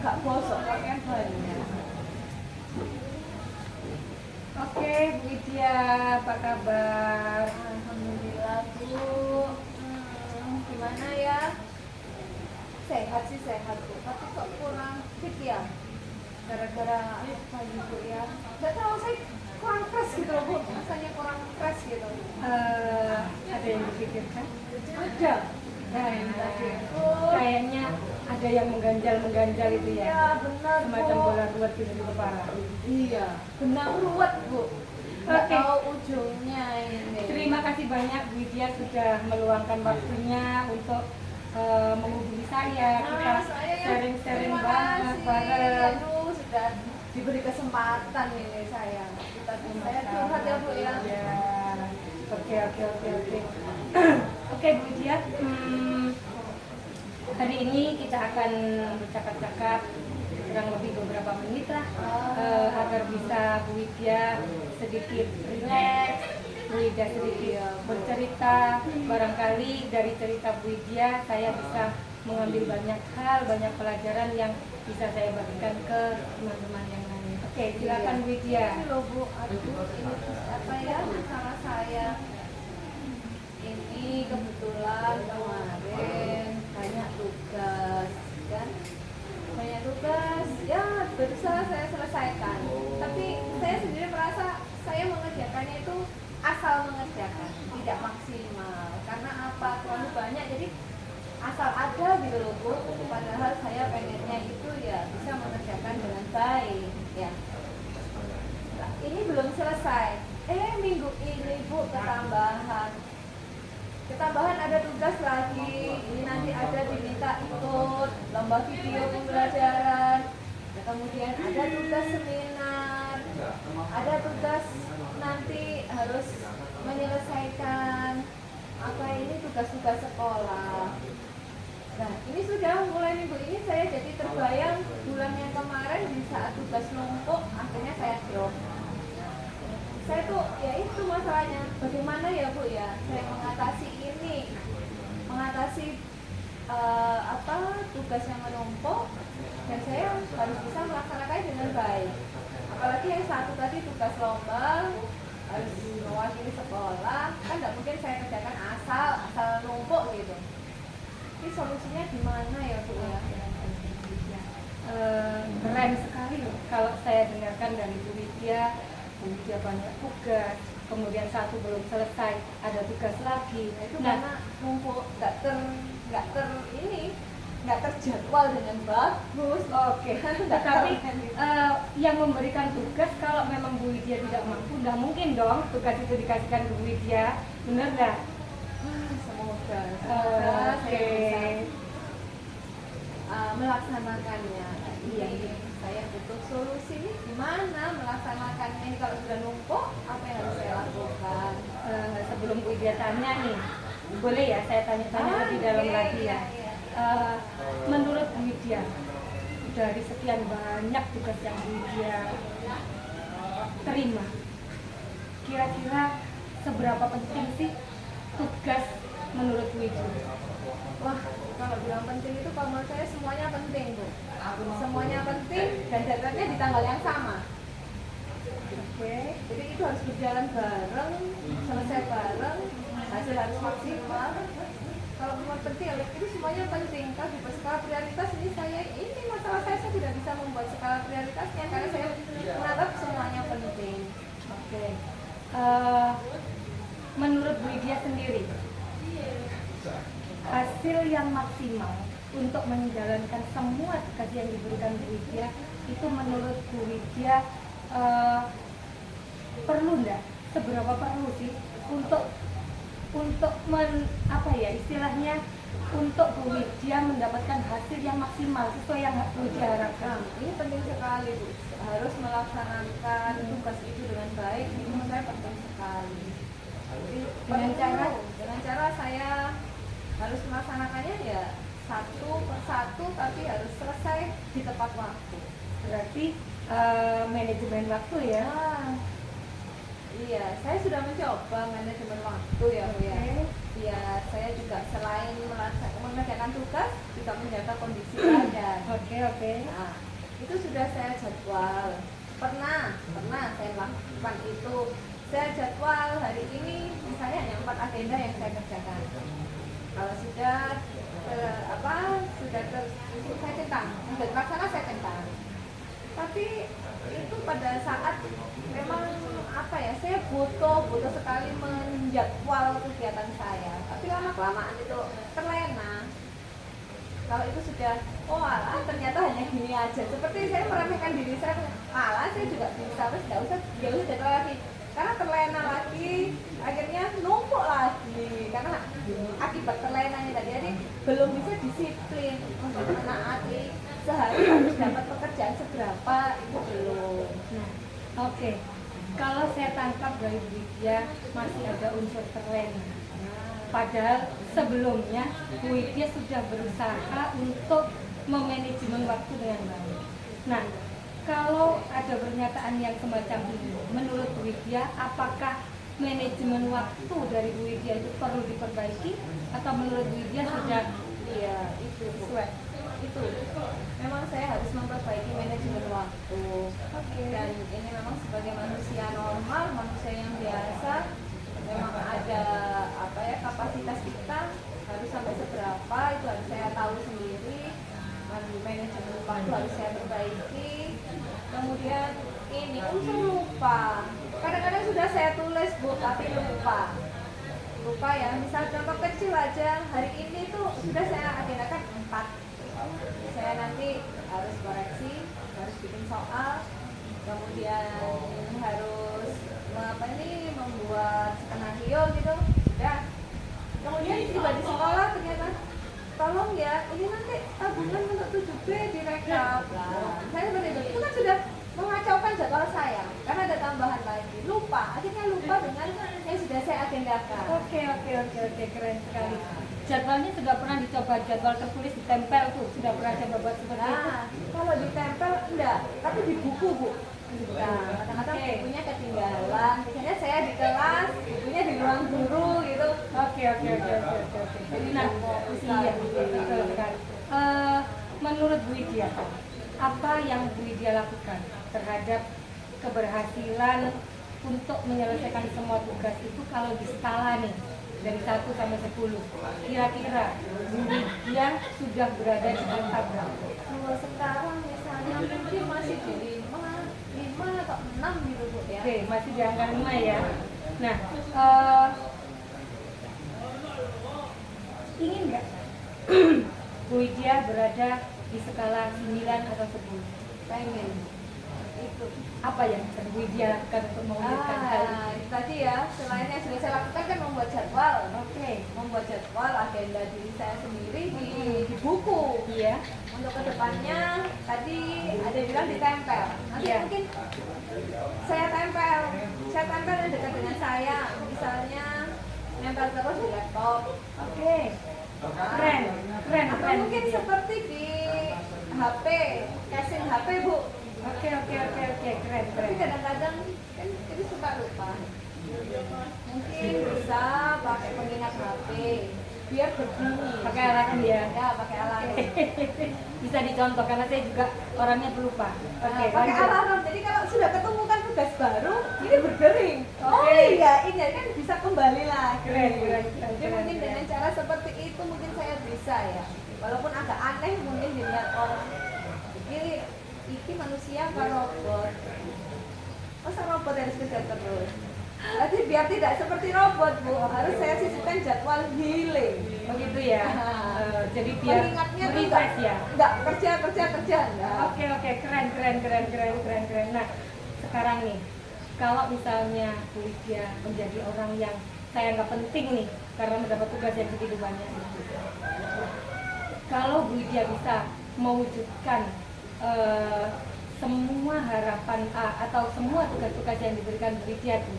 gak bosok pakaian banyak. Oke, Bu Widya, apa kabar? Alhamdulillah Bu. Gimana ya? Sehat sih sehat Bu, tapi kok kurang fit ya? Gara-gara apa gitu ya? Gak tahu, saya kurang fresh gitu loh Bu, rasanya kurang fresh gitu. Ada yang dipikirkan? Ada. Nah, Tadi itu kayaknya ada yang mengganjal itu ya. iya benar Semacam Bu. bola ruwet gitu di kepala. Iya, benang ruwet Bu. Gak Oke. tahu ujungnya ini. Terima kasih banyak Bu Widya sudah meluangkan waktunya untuk menghubungi saya. Kita Saya yang sharing-sharing terima banget kasih. bareng. Aduh, sudah diberi kesempatan ini saya. Saya curhat ya Bu ya. Ya. Oke. Oke Bu Widya, hari ini kita akan bercakap-cakap kurang lebih beberapa menit lah agar bisa Bu Widya sedikit relax, Bu Widya sedikit bercerita. Barangkali dari cerita Bu Widya saya bisa mengambil banyak hal, banyak pelajaran yang bisa saya bagikan ke teman-teman yang lain. Oke, silakan Bu Widya. Ini loh Bu, aduh ini apa ya masalah saya. Ini kebetulan kemarin banyak tugas kan. Banyak tugas, ya berusaha saya selesaikan. Tapi saya sendiri merasa saya mengerjakannya itu asal mengerjakan, tidak maksimal. Karena apa? Terlalu banyak, jadi asal ada gitu loh Bu. Padahal saya pengennya itu ya bisa mengerjakan dengan baik ya. Nah, ini belum selesai. Minggu ini Bu ketambahan ada tugas lagi. Ini nanti ada diminta ikut lomba video pembelajaran. Ya, kemudian ada tugas seminar. Ada tugas nanti harus menyelesaikan apa ini tugas-tugas sekolah. Nah, ini sudah mulai minggu ini saya jadi terbayang bulan yang kemarin di saat tugas numpuk akhirnya saya drop. Saya tuh ya itu masalahnya, bagaimana ya Bu ya saya mengatasi tugas yang menumpuk dan saya harus bisa melaksanakannya dengan baik. Apalagi yang satu tadi tugas lomba harus mewakili sekolah, kan nggak mungkin saya kerjakan asal numpuk gitu. Ini solusinya gimana ya Bu ya? Keren sekali loh kalau saya dengarkan dari Bu Widya. Bu Widya banyak tugas, kemudian satu belum selesai, ada tugas lagi. Itu karena numpuk nggak terjadwal dengan bagus. Oke. Tetapi yang memberikan tugas kalau memang Bu Widya tidak mampu, nggak mungkin dong tugas itu dikasihkan ke Bu Widya, benar nggak? Semoga Oke. saya bisa melaksanakannya. Iya, saya butuh solusi nih, gimana melaksanakannya kalau sudah numpuk, apa yang harus saya lakukan? Sebelum Bu Widya tanya nih, boleh ya saya tanya-tanya lebih dalam lagi ya. Menurut Bu Widya, dari sekian banyak tugas yang Bu Widya terima, kira-kira seberapa penting sih tugas menurut Bu Widya? Wah, kalau bilang penting itu kalau menurut saya semuanya penting Bu. Semuanya penting dan deadline-nya di tanggal yang sama. Oke. Jadi itu harus berjalan bareng, selesai bareng, hasil harus maksimal. Kalau memang penting, itu semuanya penting. Kalau di skala prioritas ini masalah saya tidak bisa membuat skala prioritasnya karena saya menganggap semuanya penting. Oke. Menurut Bu Widya sendiri, hasil yang maksimal untuk menjalankan semua tugas yang diberikan Bu Widya itu menurut Bu Widya perlu enggak? Seberapa perlu sih untuk istilahnya untuk Bu Widya mendapatkan hasil yang maksimal sesuai yang Bu Widya harapkan? Ini penting sekali Bu. Harus melaksanakan tugas itu dengan baik. Ini menurut saya penting sekali. Dengan cara saya harus melaksanakannya ya satu persatu tapi harus selesai di tepat waktu. Berarti manajemen waktu ya? Iya, saya sudah mencoba manajemen waktu ya Bu ya. biar saya juga selain mengerjakan tugas juga menjaga kondisi badan. Oke. Nah, itu sudah saya jadwal. Pernah saya lakukan itu. Saya jadwal hari ini misalnya hanya 4 agenda yang saya kerjakan. Kalau sudah saya centang, sudah terlaksana saya centang. Tapi itu pada saat memang saya butuh sekali menjadwal kegiatan saya. Tapi lama kelamaan itu terlena. Kalau itu sudah, ternyata hanya gini aja. Seperti saya meremehkan diri saya, saya juga bisa, terus nggak usah jadwal lagi. Karena terlena lagi, akhirnya numpuk lagi. Karena akibat terlenanya tadi, jadi belum bisa disiplin untuk menaati sehari harus dapat pekerjaan seberapa, itu belum. Nah, oke. Kalau saya tangkap dari Widya masih ada unsur terlena. Padahal sebelumnya Widya sudah berusaha untuk memanajemen waktu dengan baik. Nah, kalau ada pernyataan yang semacam ini, menurut Widya, apakah manajemen waktu dari Widya itu perlu diperbaiki atau menurut Widya sudah Itu sesuai? itu memang saya harus memperbaiki manajemen waktu. Dan ini memang sebagai manusia normal, manusia yang biasa, memang ada kapasitas kita harus sampai seberapa, itu harus saya tahu sendiri. Manajemen waktu harus saya perbaiki. Kemudian ini unsur lupa, kadang-kadang sudah saya tulis Bu, tapi lupa ya. Misal contoh kecil aja, hari ini tuh sudah saya agendakan 4. Saya nanti harus koreksi, harus bikin soal, kemudian harus membuat skenario gitu. Sudah. Kemudian tiba di sekolah ternyata, tolong ya, ini nanti tabungan untuk 7B direkap. Saya seperti itu kan sudah mengacaukan jadwal saya, karena ada tambahan lagi. Akhirnya lupa dengan yang sudah saya agendakan. Oke, keren sekali. Jadwalnya sudah pernah dicoba, jadwal tertulis ditempel tuh, sudah pernah coba buat seperti itu? Kalau ditempel enggak, tapi di buku Bu. Nah, kadang-kadang bukunya ketinggalan. Biasanya saya di kelas, bukunya di ruang guru gitu. Oke. Jadi iya, betul sekali. Menurut Bu Widya, apa yang Bu Widya lakukan terhadap keberhasilan untuk menyelesaikan semua tugas itu kalau di skala nih dari 1 sampai 10, kira-kira Bu Widya sudah berada di angka berapa? Kalau sekarang misalnya mungkin masih di 5 atau 6 gitu Bu ya. Oke, masih di angka 5 ya. Nah, ingin nggak Bu Widya berada di skala 9 atau 10? Pengen. Itu Apa yang akan Bu Widya lakukan untuk mewujudkan hal ini? tadi ya, selain yang sudah saya lakukan kan membuat jadwal. Oke. Membuat jadwal agenda diri saya sendiri di buku. Iya. Untuk kedepannya tadi ada yang bilang ditempel. Nanti mungkin saya tempel yang dekat dengan saya. Misalnya nempel terus di laptop. Oke. Keren. Atau mungkin seperti di HP, casing HP Bu. Oke. Keren. Tapi kadang-kadang kan itu suka lupa. Mungkin bisa pakai pengingat HP biar berbunyi. Pakai alarm ya. Ya, pakai alarm. Bisa dicontoh karena saya juga orangnya pelupa. Oke, Pakai lanjut. alarm. Jadi kalau sudah ketemukan tugas baru, ini berdering. Oke. Ini kan bisa kembali lagi. Keren. Jadi mungkin dengan cara seperti itu mungkin saya bisa ya. Walaupun agak aneh mungkin dilihat orang. Iki manusia apa robot? Masa robot harus kerja terus? Jadi biar tidak seperti robot Bu, harus saya sisihkan jadwal healing. Begitu ya. Jadi biar Pengingatnya tuh refresh ya. enggak kerja enggak. Oke, keren. Nah, sekarang nih, kalau misalnya Bu Widya menjadi orang yang saya anggap penting nih karena mendapat tugas yang begitu banyak. Kalau Bu Widya bisa mewujudkan semua harapan atau semua tugas-tugas yang diberikan Bu Widya itu,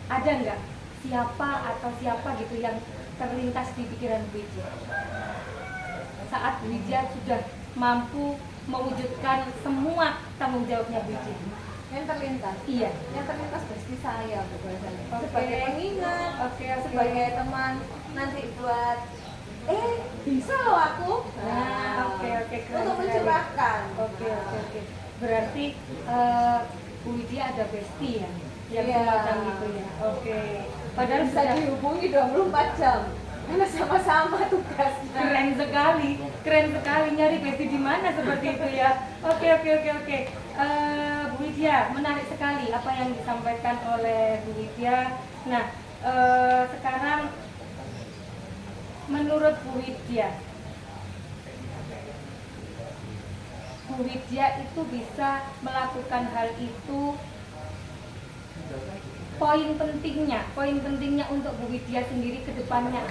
ada nggak siapa gitu yang terlintas di pikiran Bu Widya saat Bu Widya sudah mampu mewujudkan semua tanggung jawabnya Bu Widya? yang terlintas. Iya. Yang terlintas besti saya biasanya. Oke. Sebagai pengingat, Oke. sebagai teman nanti buat bisa loh aku. Nah, oke, keren Untuk sekali. mencurahkan. Oke. Berarti Bu Widya ada bestie ya? Yang Iya. semacam itu ya. Oke. Padahal Bisa sudah dihubungi 24 jam. Karena sama-sama tugasnya. keren sekali nyari bestie di mana seperti itu ya. Oke. Bu Widya, menarik sekali apa yang disampaikan oleh Bu Widya. Nah, sekarang menurut Bu Widya itu bisa melakukan hal itu, poin pentingnya untuk Bu Widya sendiri ke depannya.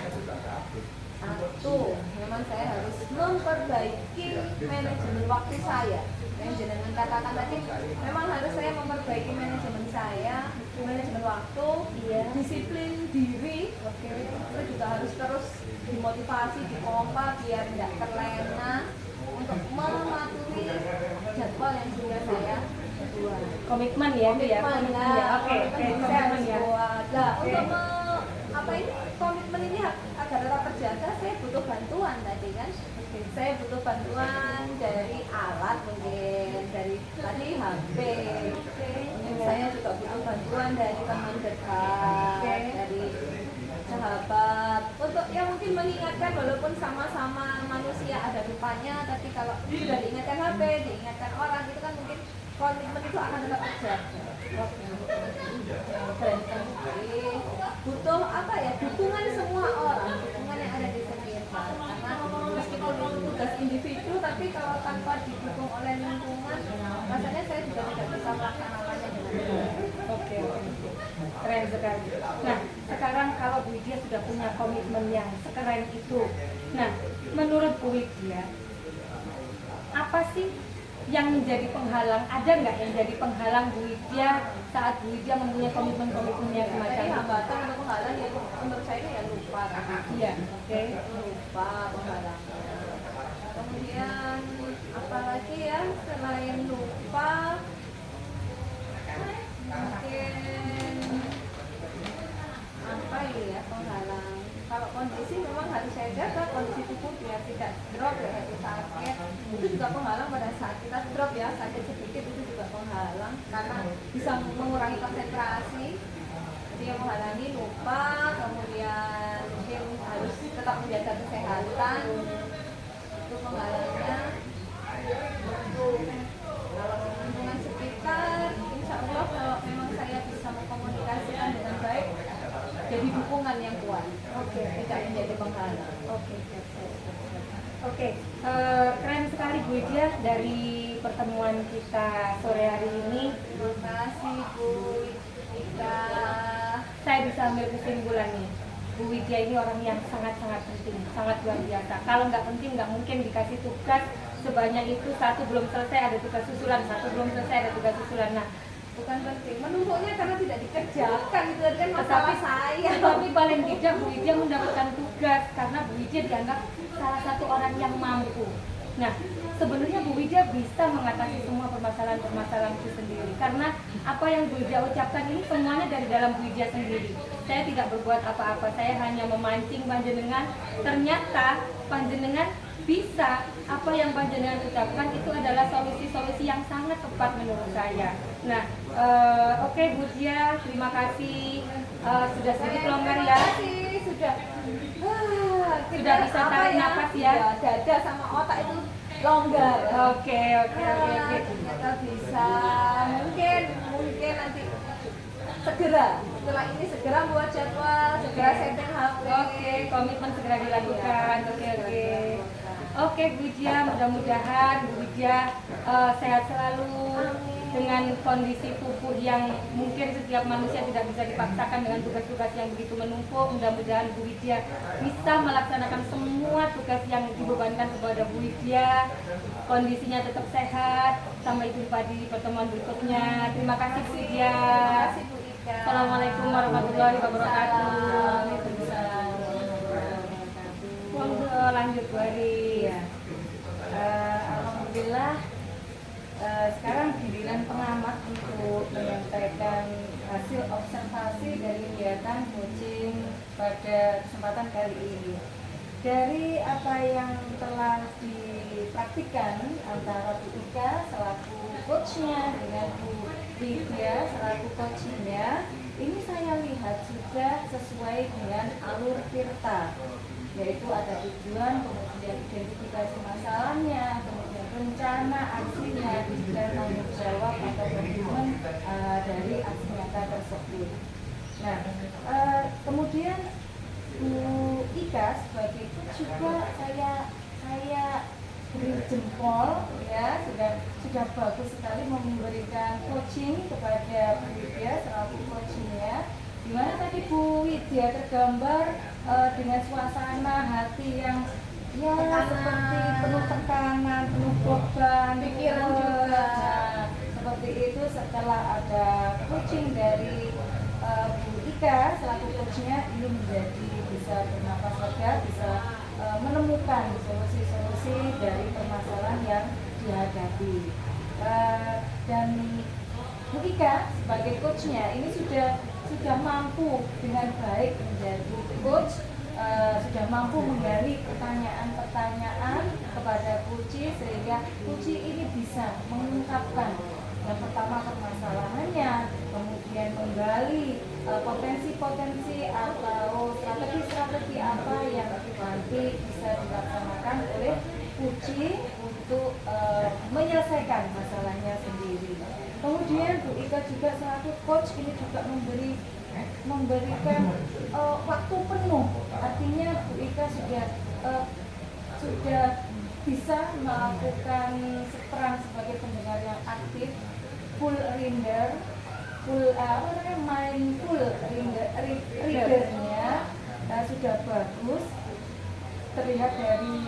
Satu, memang saya harus memperbaiki manajemen waktu saya. Yang jenengan katakan tadi, memang harus saya memperbaiki manajemen saya, manajemen waktu, Iya. disiplin diri. Oke, saya juga harus terus dimotivasi, dipompa biar tidak terlena untuk mematuhi jadwal yang sudah saya buat. Komitmen ya itu ya. Komitmen ya. Oke, komitmen ya. Nah, Oke. untuk komitmen ini agar tetap terjaga, saya butuh bantuan tadi kan. Saya butuh bantuan dari alat, mungkin dari tadi HP. Saya juga butuh bantuan dari teman dekat, dari sahabat, untuk yang mungkin mengingatkan, walaupun sama-sama manusia ada lupanya, tapi kalau sudah diingatkan HP, diingatkan orang, itu kan mungkin komitmen itu akan tetap terjaga. Keren sekali. Butuh apa ya, dukungan semua orang, dukungan yang ada di sekitar, karena meskipun itu tugas individu, tapi kalau tanpa didukung oleh lingkungan, rasanya saya juga tidak bisa melaksanakannya dengan baik. Oke. Keren sekali. Nah, sekarang kalau Bu Widya sudah punya komitmen yang sekeren itu, nah, menurut Bu Widya, apa sih yang menjadi penghalang? Ada nggak yang jadi penghalang Bu Widya saat Bu Widya mempunyai komitmen-komitmen yang semacam Jadi itu? hambatan atau penghalang ya menurut saya ya lupa. Iya, oke. Lupa penghalangnya. Kemudian apalagi ya selain lupa, mungkin apa ya penghalang? Kalau kondisi memang harus saya jaga kondisi tubuh biar tidak drop ya, itu sakit. Itu juga penghalang pada saat kita drop ya, sakit sedikit itu juga penghalang karena bisa mengurangi konsentrasi. Jadi yang menghalangi lupa, kemudian mungkin harus tetap menjaga kesehatan. Itu penghalangnya. Kalau lingkungan sekitar, insya Allah kalau memang saya bisa mengkomunikasikan dengan baik, jadi dukungan yang kuat. Oke, tidak menjadi penghalang. Oke, keren sekali Bu Widya dari pertemuan kita sore hari ini. Terima kasih Bu Ika. Saya bisa ambil kesimpulan nih, Bu Widya ini orang yang sangat-sangat penting, sangat luar biasa. Kalau nggak penting nggak mungkin dikasih tugas sebanyak itu, satu belum selesai ada tugas susulan, satu belum selesai ada tugas susulan. Nah, Bukan penting, menumpuknya karena tidak dikerjakan, itu kan masalah saya. Tetapi paling tidak Bu Widya mendapatkan tugas karena Bu Widya dianggap salah satu orang yang mampu. Nah, sebenarnya Bu Widya bisa mengatasi semua permasalahan-permasalahan itu sendiri karena apa yang Bu Widya ucapkan ini semuanya dari dalam Bu Widya sendiri. Saya tidak berbuat apa-apa, saya hanya memancing panjenengan. Ternyata panjenengan bisa, apa yang panjenengan ucapkan itu adalah solusi-solusi yang sangat tepat menurut saya. Nah, oke Bu Widya, terima kasih. Sudah sedikit longgar ya. Terima kasih, sudah. Sudah bisa tarik nafas ya. Dada sama otak itu longgar. Oke. Kita bisa mungkin nanti segera setelah ini segera buat jadwal, segera setting HP. Oke, komitmen segera dilakukan. Oke Bu Widya, mudah-mudahan Bu Widya sehat selalu dengan kondisi tubuh yang mungkin setiap manusia tidak bisa dipaksakan dengan tugas-tugas yang begitu menumpuk. Mudah-mudahan Bu Widya bisa melaksanakan semua tugas yang dibebankan kepada Bu Widya. Kondisinya tetap sehat. Sampai jumpa di pertemuan berikutnya. Terima kasih Bu Widya. Terima kasih Bu Ika. Assalamualaikum warahmatullahi wabarakatuh. Waalaikumsalam. Monggo lanjut Bu Ari. Alhamdulillah Sekarang giliran pengamat untuk menyampaikan hasil observasi dari kegiatan coaching pada kesempatan kali ini. Dari apa yang telah dipraktikkan antara Bu Ika selaku coachnya dengan Bu Lydia selaku coachnya, ini saya lihat sudah sesuai dengan alur Tirta, yaitu ada tujuan, kemudian identifikasi masalahnya, kemudian rencana aksinya, dan tanggung jawab atau komitmen dari aksi nyata tersebut. Nah, kemudian Bu Ika sebagai coach juga saya beri jempol ya, sudah bagus sekali memberikan coaching kepada Bu Widya selaku coachnya, di mana tadi Bu Widya tergambar dengan suasana hati yang ya seperti penuh tekanan, penuh beban, Pikiran juga. Nah, seperti itu setelah ada coaching dari Bu Ika selaku coachnya, ini menjadi bisa bernafas lega, bisa menemukan solusi-solusi dari permasalahan yang dihadapi. Dan Bu Ika sebagai coachnya ini sudah mampu dengan baik menjadi coach, sudah mampu menggali pertanyaan-pertanyaan kepada Puci sehingga Puci ini bisa mengungkapkan yang pertama permasalahannya, kemudian menggali potensi-potensi atau strategi-strategi apa yang nanti bisa dilaksanakan oleh Puci untuk menyelesaikan masalahnya sendiri. Kemudian Bu Ika juga selaku coach ini juga memberikan waktu penuh, artinya Bu Ika sudah bisa melakukan peran sebagai pendengar yang aktif, full reader, mindful readernya sudah bagus, terlihat dari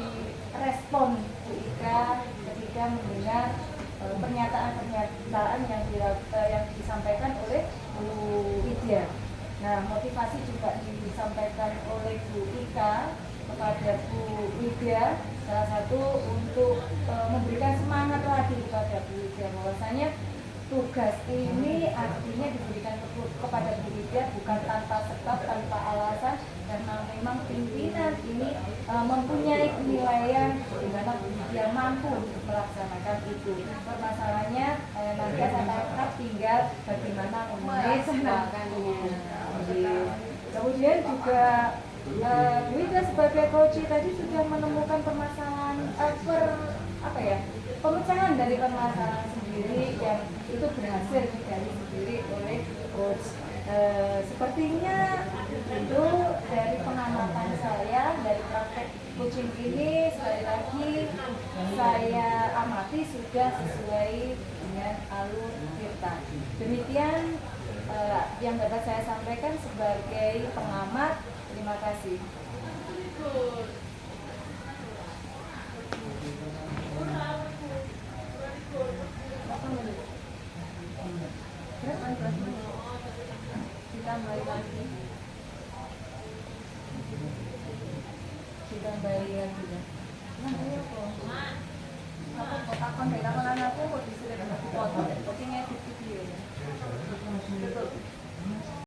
respon Bu Ika ketika mendengar pernyataan-pernyataan yang disampaikan oleh Bu Widya. Nah, motivasi juga disampaikan oleh Bu Ika kepada Bu Widya, salah satu untuk memberikan semangat lagi kepada Bu Widya bahwasanya tugas ini artinya diberikan kepada Bu Widya bukan tanpa sebab, tanpa alasan, karena memang pimpinan ini mempunyai penilaian di mana Bu Widya mampu untuk melaksanakan itu. Permasalahannya nanti akan tangkap tinggal bagaimana melaksanakannya. Kemudian juga Bu Widya sebagai coach tadi sudah menemukan permasalahan pemecahan dari permasalahan sendiri yang itu berhasil digali sendiri oleh coach. Sepertinya itu dari pengamatan saya dari praktek coaching ini, sekali lagi saya amati sudah sesuai dengan alur Tirta. Demikian yang dapat saya sampaikan sebagai pengamat. Terima kasih. Ditambahi lagi ya. Aku takon dari takon aku kok disuruh aku potong, pokoknya video ya.